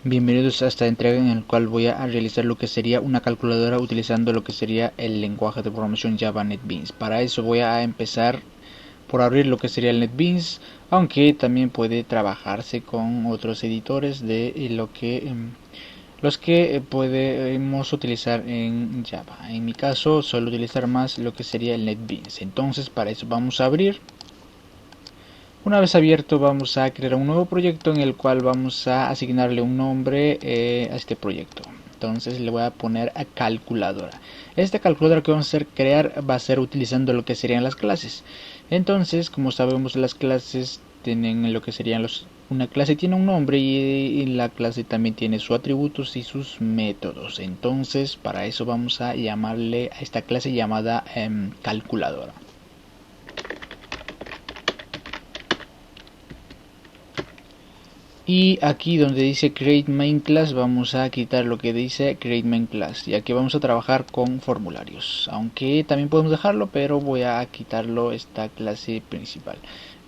Bienvenidos a esta entrega en la cual voy a realizar lo que sería una calculadora utilizando lo que sería el lenguaje de programación Java NetBeans. Para eso voy a empezar por abrir lo que sería el NetBeans, aunque también puede trabajarse con otros editores de los que podemos utilizar en Java. En mi caso suelo utilizar más lo que sería el NetBeans. Entonces para eso vamos a abrir. Una vez abierto vamos a crear un nuevo proyecto en el cual vamos a asignarle un nombre a este proyecto. Entonces le voy a poner a calculadora. Esta calculadora que vamos a hacer crear va a ser utilizando lo que serían las clases. Entonces, como sabemos, las clases tienen lo que serían una clase tiene un nombre y la clase también tiene sus atributos y sus métodos. Entonces, para eso vamos a llamarle a esta clase llamada calculadora. Y aquí donde dice create main class vamos a quitar lo que dice create main class, ya que vamos a trabajar con formularios, aunque también podemos dejarlo, pero voy a quitarlo esta clase principal.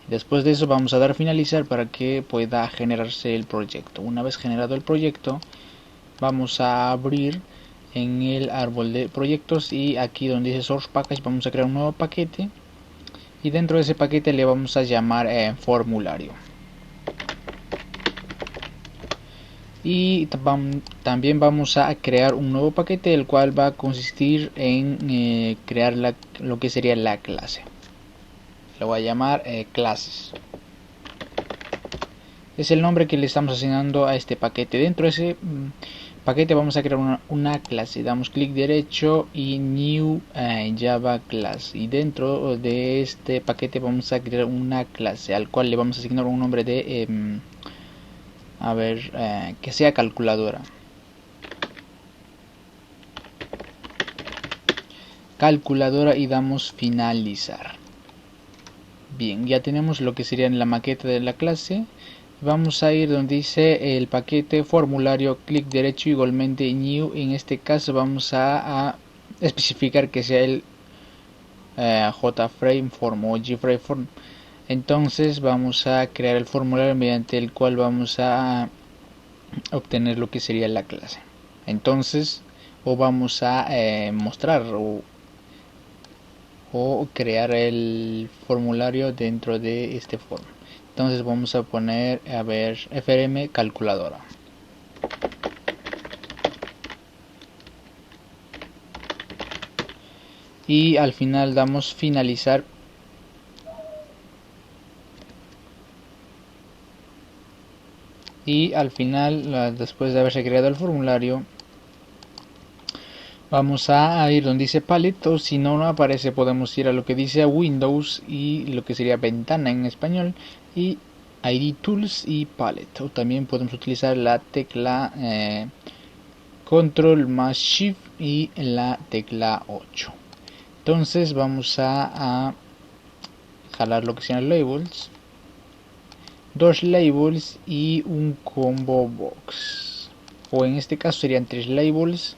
Después de eso vamos a dar a finalizar para que pueda generarse el proyecto. Una vez generado el proyecto vamos a abrir en el árbol de proyectos y aquí donde dice source package vamos a crear un nuevo paquete y dentro de ese paquete le vamos a llamar formulario. Y también vamos a crear un nuevo paquete el cual va a consistir en crear lo que sería la clase. Lo voy a llamar clases. Es el nombre que le estamos asignando a este paquete. Dentro de ese paquete vamos a crear una clase. Damos clic derecho y new Java class. Y dentro de este paquete vamos a crear una clase al cual le vamos a asignar un nombre de que sea calculadora. Calculadora y damos finalizar. Bien, ya tenemos lo que sería en la maqueta de la clase. Vamos a ir donde dice el paquete formulario, clic derecho, igualmente new. En este caso vamos a especificar que sea el JFrameForm o GFrameForm. Entonces vamos a crear el formulario mediante el cual vamos a obtener lo que sería la clase. Entonces, o vamos a mostrar o crear el formulario dentro de este form. Entonces vamos a poner frm calculadora. Y al final damos finalizar. Y al final, después de haberse creado el formulario, vamos a ir donde dice palette, o si no aparece podemos ir a lo que dice Windows y lo que sería ventana en español y ID Tools y palette, o también podemos utilizar la tecla Control más Shift y la tecla 8. Entonces vamos a jalar lo que sean labels, dos labels y un combo box, o en este caso serían tres labels,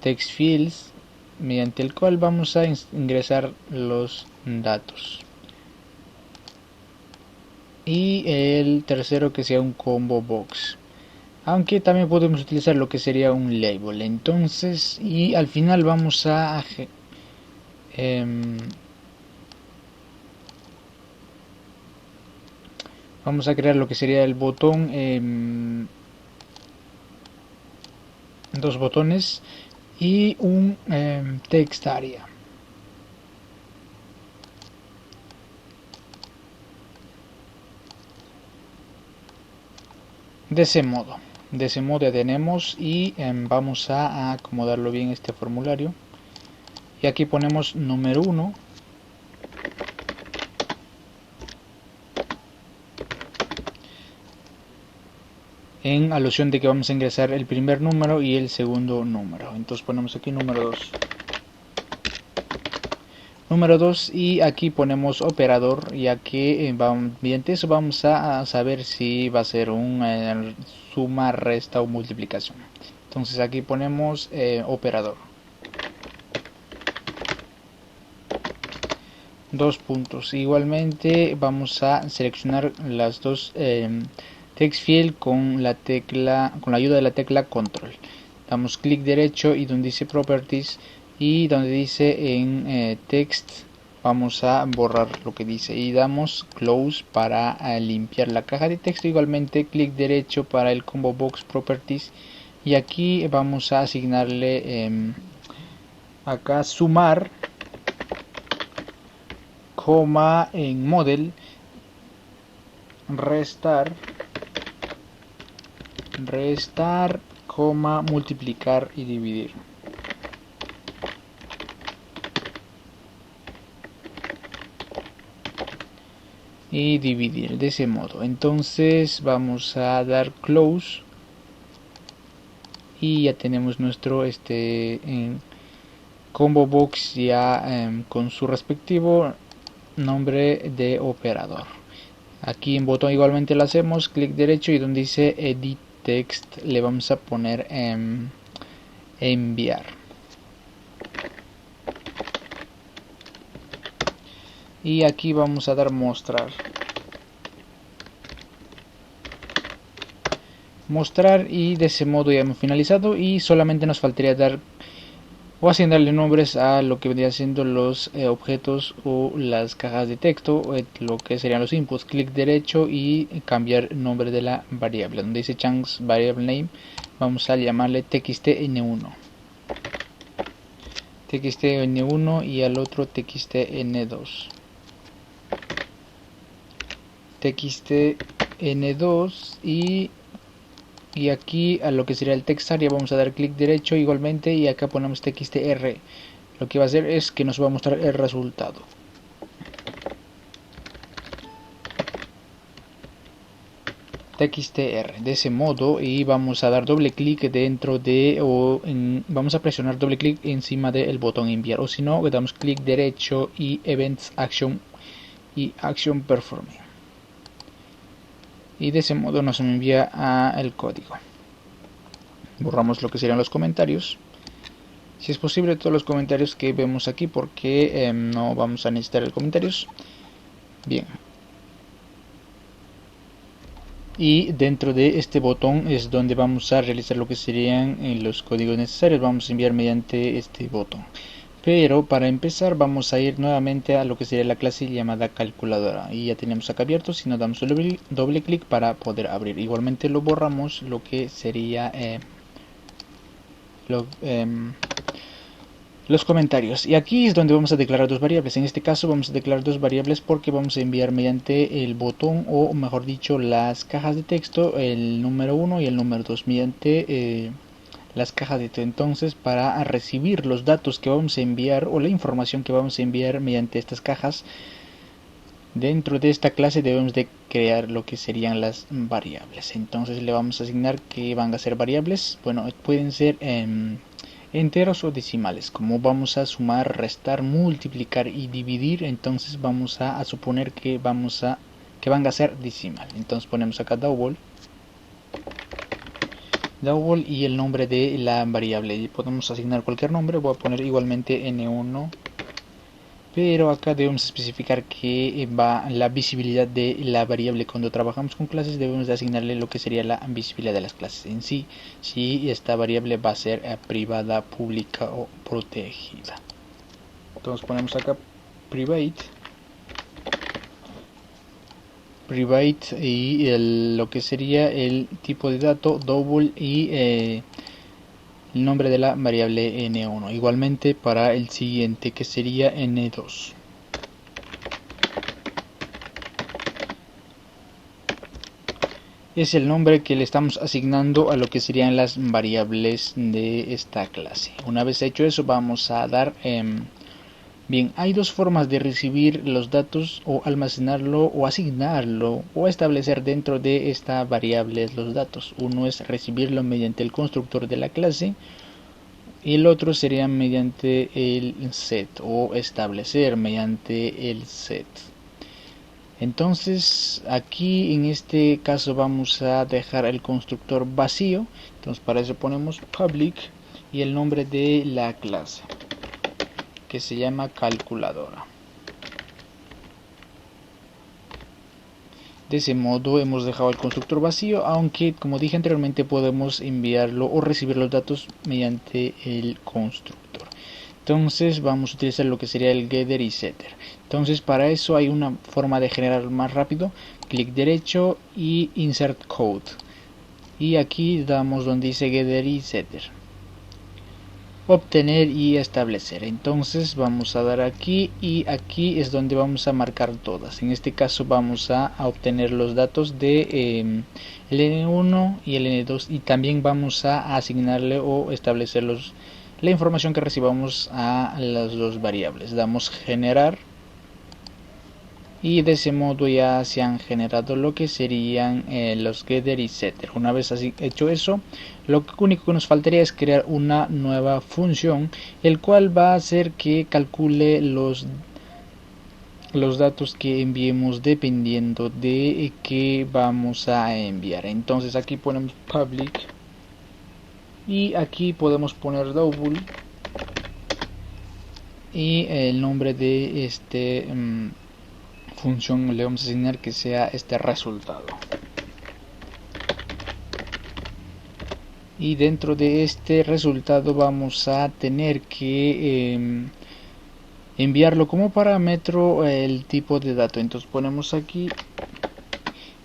text fields, mediante el cual vamos a ingresar los datos, y el tercero que sea un combo box, aunque también podemos utilizar lo que sería un label. Entonces, y al final vamos a crear lo que sería el botón, dos botones y un text area. De ese modo ya tenemos, y vamos a acomodarlo bien este formulario, y aquí ponemos número 1, en alusión de que vamos a ingresar el primer número y el segundo número. Entonces ponemos aquí número 2 y aquí ponemos operador, ya que mediante eso vamos a saber si va a ser un suma, resta o multiplicación. Entonces aquí ponemos operador, dos puntos. Igualmente vamos a seleccionar las dos text field con la ayuda de la tecla control. Damos clic derecho y donde dice properties y donde dice en text vamos a borrar lo que dice y damos close para limpiar la caja de texto. Igualmente clic derecho para el combo box properties y aquí vamos a asignarle acá sumar, coma en model, restar, coma multiplicar y dividir. Y dividir de ese modo. Entonces vamos a dar close y ya tenemos nuestro combo box ya con su respectivo nombre de operador. Aquí en botón igualmente lo hacemos, clic derecho y donde dice edit text le vamos a poner enviar. Y aquí vamos a dar mostrar y de ese modo ya hemos finalizado y solamente nos faltaría dar o asignarle nombres a lo que vendría siendo los objetos o las cajas de texto, lo que serían los inputs. Clic derecho y cambiar el nombre de la variable. Donde dice chunks variable name vamos a llamarle txtn1 y al otro txtn2 y aquí a lo que sería el text area vamos a dar clic derecho igualmente y acá ponemos txtr. Lo que va a hacer es que nos va a mostrar el resultado. txtr de ese modo y vamos a dar doble clic dentro de vamos a presionar doble clic encima del botón enviar, o si no le damos clic derecho y events action y action performing y de ese modo nos envía el código. Borramos lo que serían los comentarios, si es posible todos los comentarios que vemos aquí porque no vamos a necesitar los comentarios. Bien, y dentro de este botón es donde vamos a realizar lo que serían los códigos necesarios. Vamos a enviar mediante este botón, pero para empezar vamos a ir nuevamente a lo que sería la clase llamada calculadora y ya tenemos acá abierto. Si nos damos doble clic para poder abrir, igualmente lo borramos lo que sería los comentarios, y aquí es donde vamos a declarar dos variables. En este caso vamos a declarar dos variables porque vamos a enviar mediante el botón, o mejor dicho las cajas de texto, el número 1 y el número 2 mediante las cajas de texto. Entonces para recibir los datos que vamos a enviar o la información que vamos a enviar mediante estas cajas, dentro de esta clase debemos de crear lo que serían las variables. Entonces le vamos a asignar que van a ser variables, bueno, pueden ser enteros o decimales. Como vamos a sumar, restar, multiplicar y dividir, entonces vamos a suponer que van a ser decimal. Entonces ponemos acá double y el nombre de la variable, y podemos asignar cualquier nombre. Voy a poner igualmente n1, pero acá debemos especificar que va la visibilidad de la variable. Cuando trabajamos con clases debemos de asignarle lo que sería la visibilidad de las clases en sí, si esta variable va a ser privada, pública o protegida. Entonces ponemos acá private y lo que sería el tipo de dato double y el nombre de la variable n1, igualmente para el siguiente que sería n2. Es el nombre que le estamos asignando a lo que serían las variables de esta clase. Una vez hecho eso vamos a dar bien, hay dos formas de recibir los datos, o almacenarlo o asignarlo o establecer dentro de esta variable los datos. Uno es recibirlo mediante el constructor de la clase y el otro sería mediante el set, o establecer mediante el set. Entonces aquí en este caso vamos a dejar el constructor vacío. Entonces para eso ponemos public y el nombre de la clase, que se llama calculadora. De ese modo hemos dejado el constructor vacío, aunque como dije anteriormente podemos enviarlo o recibir los datos mediante el constructor. Entonces vamos a utilizar lo que sería el getter y setter. Entonces para eso hay una forma de generar más rápido. Clic derecho y insert code. Y aquí damos donde dice getter y setter. Obtener y establecer. Entonces vamos a dar aquí y aquí es donde vamos a marcar todas. En este caso vamos a obtener los datos de el N1 y el N2 y también vamos a asignarle o establecer la información que recibamos a las dos variables. Damos generar y de ese modo ya se han generado lo que serían los getter y setter. Una vez así hecho eso, lo único que nos faltaría es crear una nueva función, el cual va a hacer que calcule los datos que enviemos dependiendo de qué vamos a enviar. Entonces aquí ponemos public y aquí podemos poner double y el nombre de este función le vamos a asignar que sea este resultado, y dentro de este resultado vamos a tener que enviarlo como parámetro el tipo de dato. Entonces ponemos aquí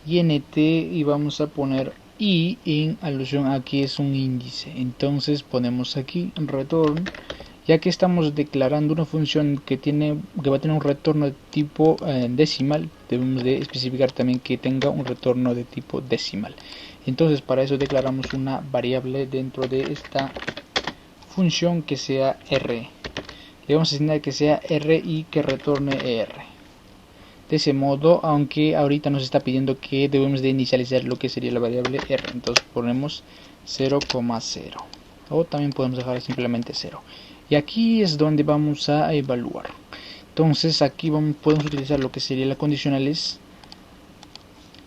int y vamos a poner i en alusión a que es un índice. Entonces ponemos aquí return, ya que estamos declarando una función que va a tener un retorno de tipo decimal. Debemos de especificar también que tenga un retorno de tipo decimal. Entonces para eso declaramos una variable dentro de esta función que sea r. Le vamos a asignar que sea r y que retorne r. De ese modo, aunque ahorita nos está pidiendo que debemos de inicializar lo que sería la variable r, entonces ponemos 0,0 o también podemos dejar simplemente 0. Y aquí es donde vamos a evaluar. Entonces aquí podemos utilizar lo que sería la condicionales,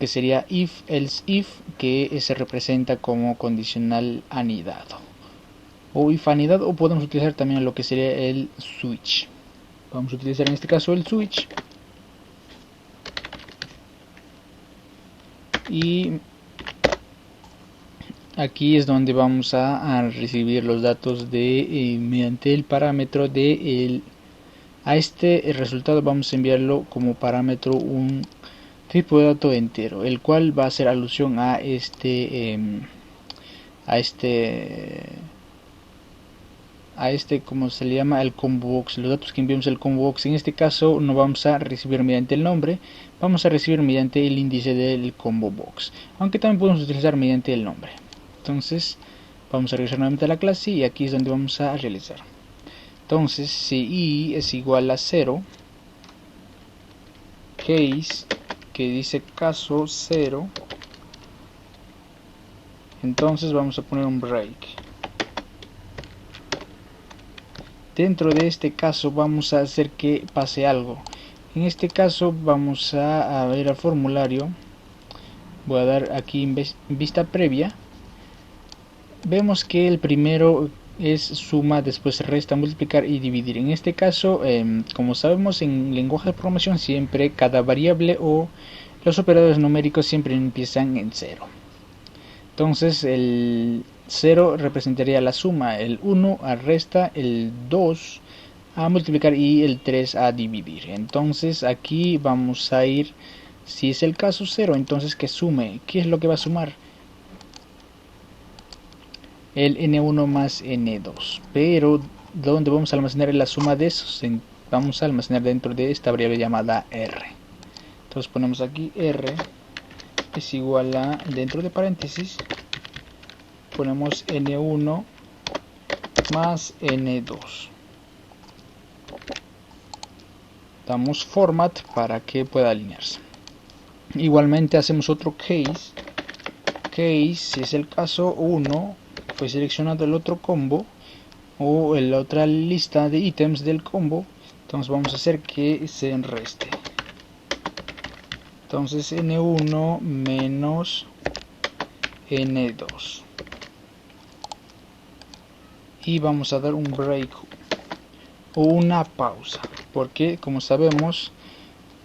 que sería if, else if, que se representa como condicional anidado o if anidado, o podemos utilizar también lo que sería el switch. Vamos a utilizar en este caso el switch y aquí es donde vamos a recibir los datos de mediante el parámetro de a este resultado vamos a enviarlo como parámetro un tipo de dato entero, el cual va a hacer alusión a este como se le llama, el combo box. Los datos que enviamos al combo box en este caso no vamos a recibir mediante el nombre, vamos a recibir mediante el índice del combo box, aunque también podemos utilizar mediante el nombre. Entonces vamos a regresar nuevamente a la clase y aquí es donde vamos a realizar. Entonces si i es igual a 0, case que dice caso 0, entonces vamos a poner un break. Dentro de este caso vamos a hacer que pase algo. En este caso vamos a ver al formulario. Voy a dar aquí en vista previa. Vemos que el primero es suma, después resta, multiplicar y dividir. En este caso, como sabemos, en lenguaje de programación siempre cada variable o los operadores numéricos siempre empiezan en 0. Entonces el 0 representaría la suma, el 1 a resta, el 2 a multiplicar y el 3 a dividir. Entonces aquí vamos a ir, si es el caso 0, entonces que sume. ¿Qué es lo que va a sumar? El n1 más n2, pero ¿dónde vamos a almacenar la suma de esos? Vamos a almacenar dentro de esta variable llamada r. Entonces ponemos aquí r es igual a, dentro de paréntesis ponemos n1 más n2, damos format para que pueda alinearse. Igualmente hacemos otro case, si es el caso 1 fue seleccionado el otro combo o la otra lista de ítems del combo, entonces vamos a hacer que se reste. Entonces n1 menos n2 y vamos a dar un break o una pausa, porque como sabemos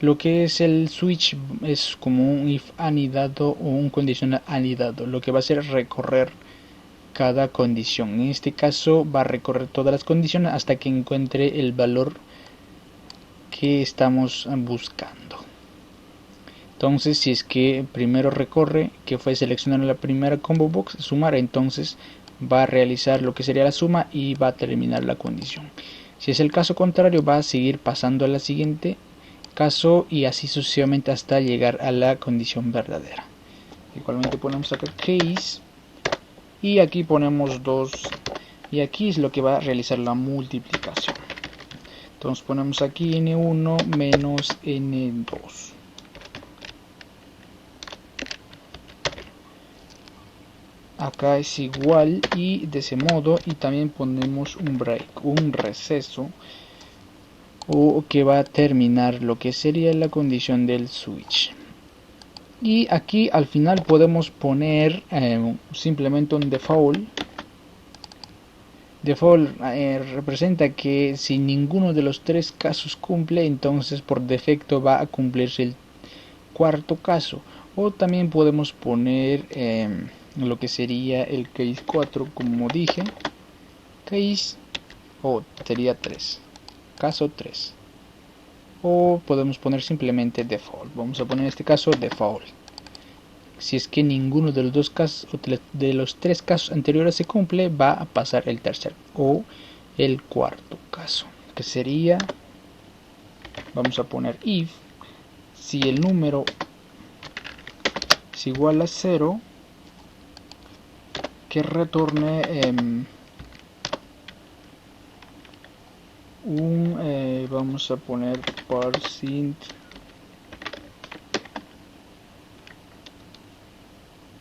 Lo que es el switch es como un if anidado o un condicional anidado. Lo que va a hacer es recorrer cada condición. En este caso va a recorrer todas las condiciones hasta que encuentre el valor que estamos buscando. Entonces, si es que primero recorre, que fue seleccionar la primera combo box, sumar, entonces va a realizar lo que sería la suma y va a terminar la condición. Si es el caso contrario, va a seguir pasando a la siguiente caso y así sucesivamente hasta llegar a la condición verdadera. Igualmente ponemos acá case y aquí ponemos 2 y aquí es lo que va a realizar la multiplicación. Entonces ponemos aquí n1 menos n2. Acá es igual y de ese modo, y también ponemos un break, un receso, o que va a terminar lo que sería la condición del switch. Y aquí al final podemos poner simplemente un default. Default representa que si ninguno de los tres casos cumple, entonces por defecto va a cumplirse el cuarto caso. O también podemos poner lo que sería el case 4, como dije, case, o sería 3, caso 3. O podemos poner simplemente default. Vamos a poner en este caso default. Si es que ninguno de los dos casos, de los tres casos anteriores se cumple, va a pasar el tercer o el cuarto caso, que sería, vamos a poner if, si el número es igual a 0, que retorne vamos a poner %.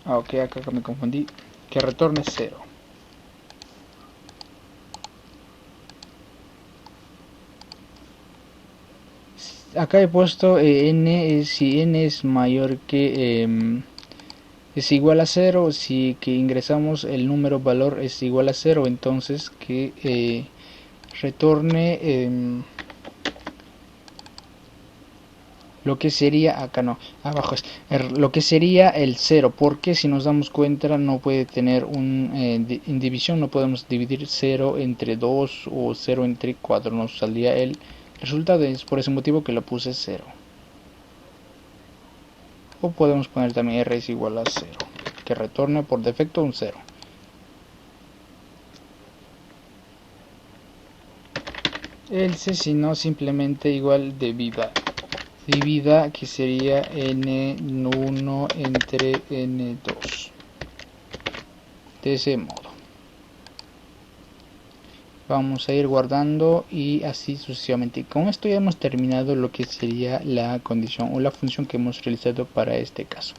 Ok, acá me confundí, que retorne 0. Acá he puesto n, si n es mayor que es igual a 0, si que ingresamos el número valor es igual a 0, entonces que retorne lo que sería, acá no, abajo es lo que sería el 0, porque si nos damos cuenta no puede tener en división no podemos dividir 0 entre 2 o 0 entre 4, nos saldría el resultado, es por ese motivo que lo puse 0. O podemos poner también r es igual a 0, que retorne por defecto un 0. Else, si no, simplemente igual divida, que sería n1 entre n2, de ese modo. Vamos a ir guardando y así sucesivamente. Con esto ya hemos terminado lo que sería la condición o la función que hemos realizado para este caso.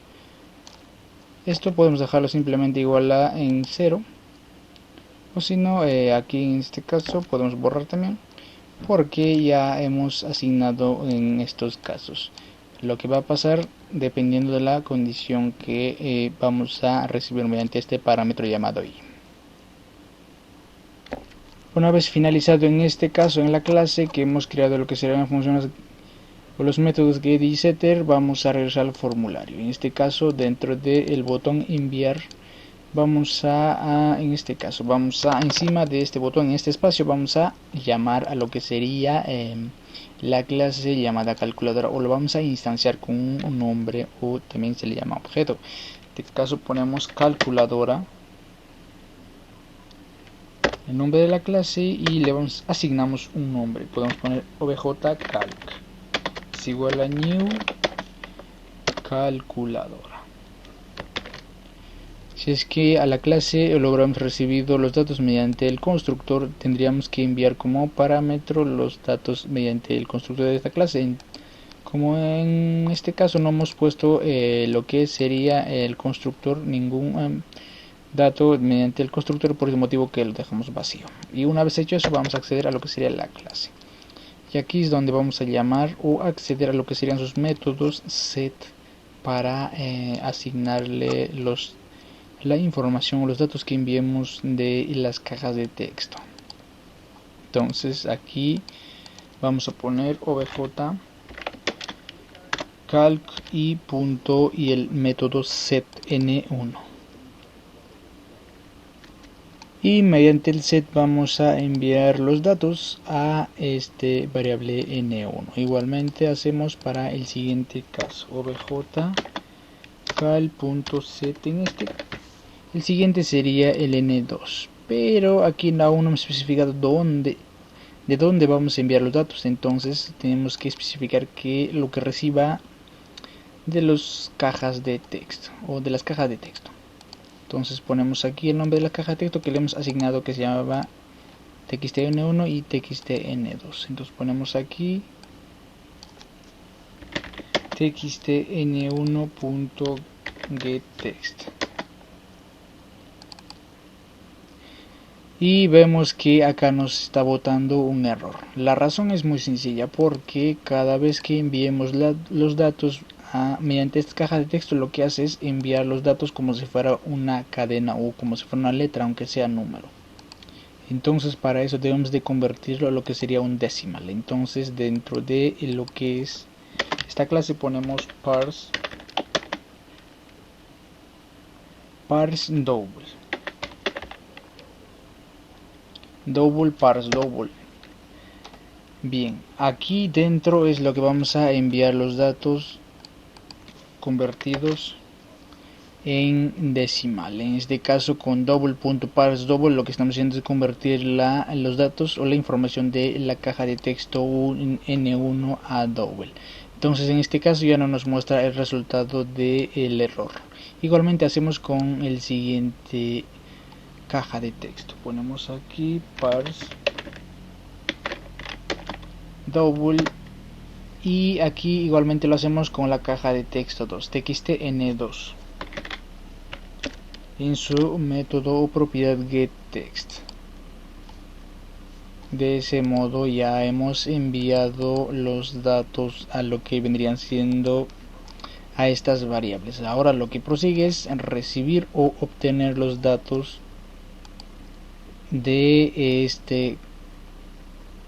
Esto podemos dejarlo simplemente igual a en 0, o si no, aquí en este caso podemos borrar también, porque ya hemos asignado en estos casos. Lo que va a pasar dependiendo de la condición que vamos a recibir mediante este parámetro llamado i. Una vez finalizado en este caso en la clase que hemos creado lo que serán funciones o los métodos get y setter, vamos a regresar al formulario. En este caso, dentro del botón enviar, vamos en este caso, vamos a encima de este botón, en este espacio, vamos a llamar a lo que sería la clase llamada calculadora, o lo vamos a instanciar con un nombre, o también se le llama objeto. En este caso ponemos calculadora, el nombre de la clase, y le asignamos un nombre. Podemos poner objcalc es igual a new calculadora. Si es que a la clase logramos recibido los datos mediante el constructor, tendríamos que enviar como parámetro los datos mediante el constructor de esta clase. Como en este caso no hemos puesto lo que sería el constructor, ningún dato mediante el constructor, por ese motivo que lo dejamos vacío. Y una vez hecho eso, vamos a acceder a lo que sería la clase. Y aquí es donde vamos a llamar o acceder a lo que serían sus métodos set para asignarle la información o los datos que enviemos de las cajas de texto. Entonces aquí vamos a poner obj calc y punto y el método setN1. Y mediante el set vamos a enviar los datos a este variable n1. Igualmente hacemos para el siguiente caso, obj cal.set. El siguiente sería el n2, pero aquí aún no hemos especificado de dónde vamos a enviar los datos. Entonces tenemos que especificar que lo que reciba de las cajas de texto o de las cajas de texto. Entonces ponemos aquí el nombre de la caja de texto que le hemos asignado, que se llamaba txtn1 y txtn2. Entonces ponemos aquí txtn1.getText y vemos que acá nos está botando un error. La razón es muy sencilla, porque cada vez que enviemos los datos mediante esta caja de texto, lo que hace es enviar los datos como si fuera una cadena o como si fuera una letra, aunque sea número. Entonces para eso debemos de convertirlo a lo que sería un decimal. Entonces dentro de lo que es esta clase ponemos parse parse double. Bien, aquí dentro es lo que vamos a enviar los datos convertidos en decimal. En este caso con double.parse double lo que estamos haciendo es convertir los datos o la información de la caja de texto n1 a double. Entonces en este caso ya no nos muestra el resultado del error. Igualmente hacemos con el siguiente caja de texto. Ponemos aquí parse double y aquí igualmente lo hacemos con la caja de texto 2, txtn2, en su método o propiedad getText. De ese modo ya hemos enviado los datos a lo que vendrían siendo a estas variables. Ahora lo que prosigue es recibir o obtener los datos de este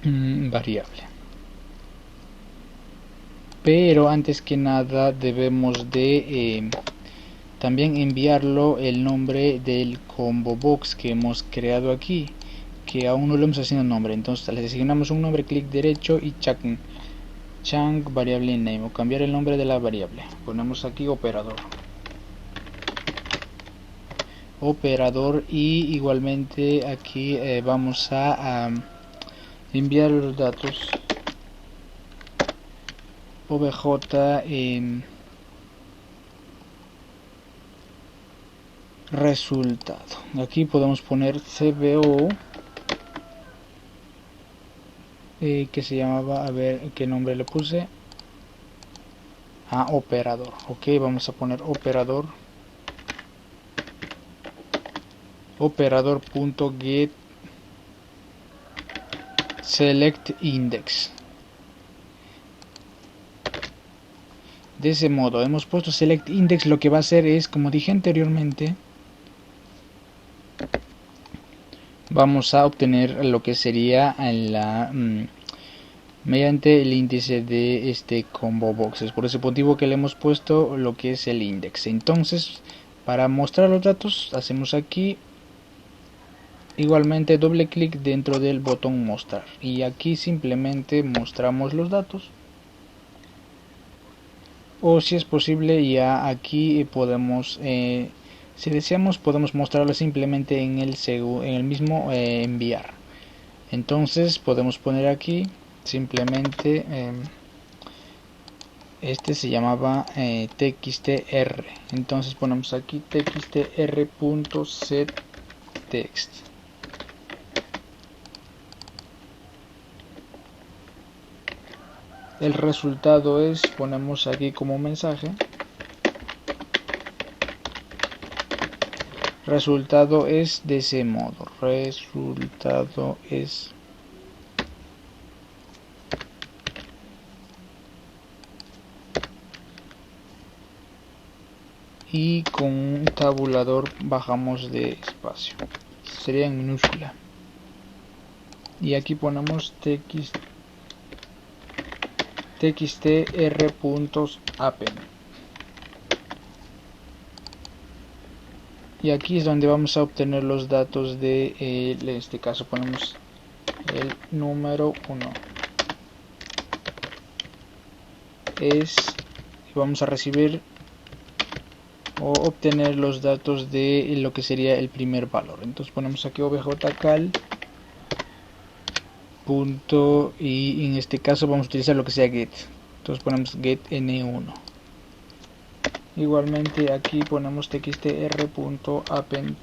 variable. Pero antes que nada debemos de también enviarlo el nombre del combo box que hemos creado aquí, que aún no le hemos asignado nombre. Entonces le asignamos un nombre, clic derecho y chunk variable name, o cambiar el nombre de la variable. Ponemos aquí operador y igualmente aquí vamos a enviar los datos obj resultado. Aquí podemos poner cbo que se llamaba, a ver qué nombre le puse, operador. Ok, vamos a poner operador.get select index. De ese modo hemos puesto select index. Lo que va a hacer es, como dije anteriormente, vamos a obtener lo que sería mediante el índice de este combo boxes. Por ese motivo que le hemos puesto lo que es el index. Entonces para mostrar los datos hacemos aquí igualmente doble clic dentro del botón mostrar y aquí simplemente mostramos los datos, o si es posible ya aquí podemos si deseamos podemos mostrarlo simplemente en el mismo enviar. Entonces podemos poner aquí simplemente este se llamaba txtr. Entonces ponemos aquí txtr.setText. El resultado es, ponemos aquí como mensaje, resultado es de ese modo, resultado es y con un tabulador bajamos de espacio, sería en minúscula, y aquí ponemos txtr.append. Y aquí es donde vamos a obtener los datos de, en este caso ponemos el número 1. Vamos a recibir o obtener los datos de lo que sería el primer valor. Entonces ponemos aquí objcal punto, y en este caso vamos a utilizar lo que sea get. Entonces ponemos get n1. Igualmente aquí ponemos txtr.append.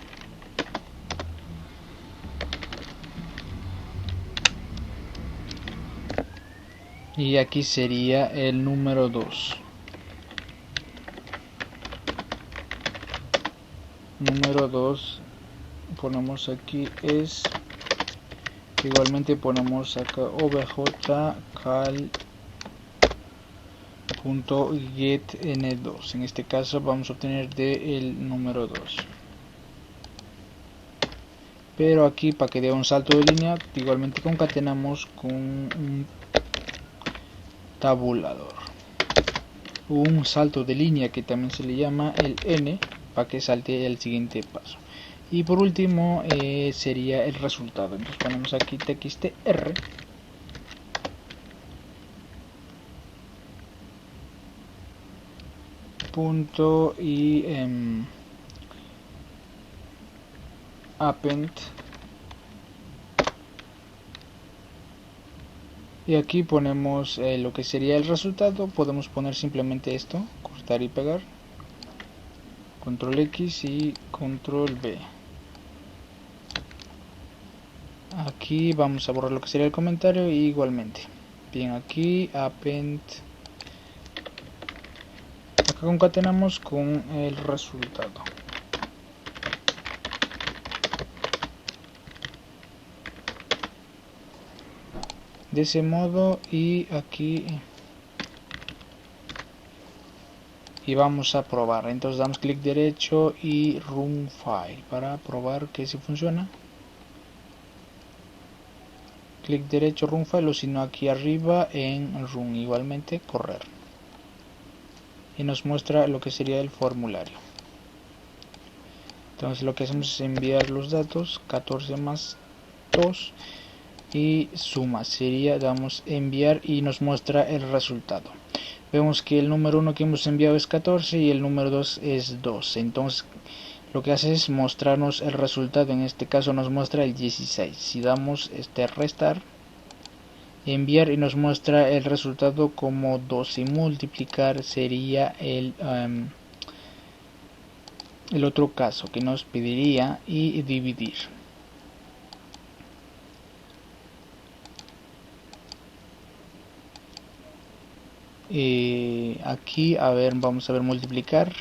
Y aquí sería el número 2. Número 2 ponemos aquí es, igualmente ponemos acá objcal.getN2. En este caso vamos a obtener el número 2. Pero aquí, para que dé un salto de línea, igualmente concatenamos con un tabulador, un salto de línea que también se le llama el n, para que salte el siguiente paso. Y por último sería el resultado. Entonces ponemos aquí txtr punto y append. Y aquí ponemos lo que sería el resultado. Podemos poner simplemente esto, cortar y pegar, control X y control V. Aquí vamos a borrar lo que sería el comentario y igualmente. Bien, aquí append. Acá concatenamos con el resultado. De ese modo, y aquí y vamos a probar. Entonces damos clic derecho y run file para probar que si funciona. Clic derecho run file, o si no aquí arriba en run, igualmente correr, y nos muestra lo que sería el formulario. Entonces lo que hacemos es enviar los datos, 14 más 2 y suma, sería, damos enviar y nos muestra el resultado. Vemos que el número 1 que hemos enviado es 14 y el número 2 es 12. Entonces lo que hace es mostrarnos el resultado. En este caso nos muestra el 16. Si damos restar, enviar, y nos muestra el resultado como 12. Y multiplicar sería el otro caso que nos pediría, y dividir. Aquí vamos a ver multiplicar.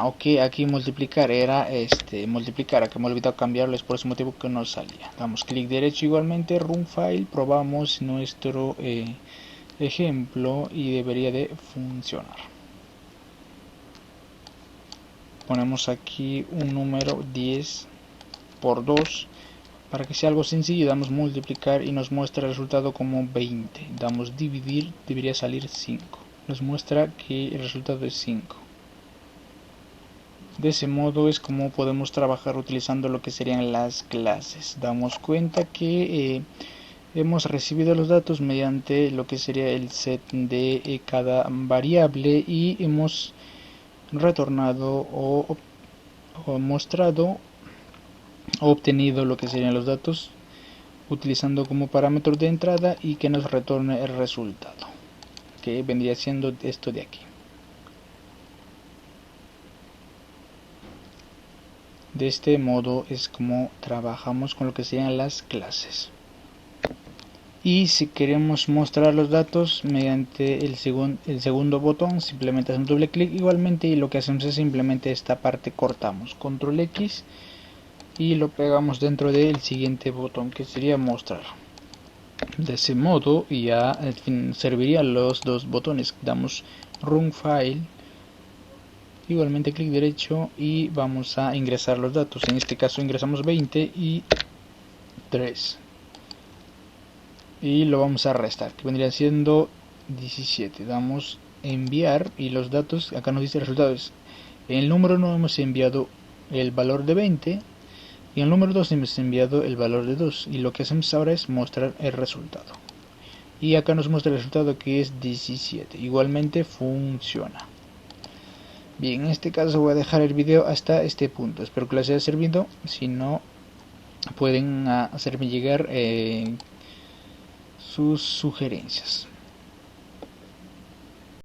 Ok, aquí multiplicar era multiplicar, aquí me he olvidado cambiarlo, es por ese motivo que no salía. Damos clic derecho igualmente, run file, probamos nuestro ejemplo y debería de funcionar. Ponemos aquí un número 10 por 2 para que sea algo sencillo. Damos multiplicar y nos muestra el resultado como 20. Damos dividir, debería salir 5. Nos muestra que el resultado es 5. De ese modo es como podemos trabajar utilizando lo que serían las clases. Damos cuenta que hemos recibido los datos mediante lo que sería el set de cada variable, y hemos retornado o mostrado o obtenido lo que serían los datos utilizando como parámetro de entrada, y que nos retorne el resultado, que vendría siendo esto de aquí. De este modo es como trabajamos con lo que serían las clases. Y si queremos mostrar los datos mediante el segundo botón, simplemente hacemos doble clic igualmente, y lo que hacemos es simplemente esta parte cortamos, control X, y lo pegamos dentro del siguiente botón que sería mostrar. De ese modo ya servirían los dos botones. Damos run file, igualmente clic derecho, y vamos a ingresar los datos. En este caso ingresamos 20 y 3. y lo vamos a restar, que vendría siendo 17. Damos enviar y los datos, acá nos dice resultados. En el número 1 hemos enviado el valor de 20 y en el número 2 hemos enviado el valor de 2, y lo que hacemos ahora es mostrar el resultado. Y acá nos muestra el resultado, que es 17. Igualmente funciona. Bien, en este caso voy a dejar el video hasta este punto. Espero que les haya servido. Si no, pueden hacerme llegar sus sugerencias.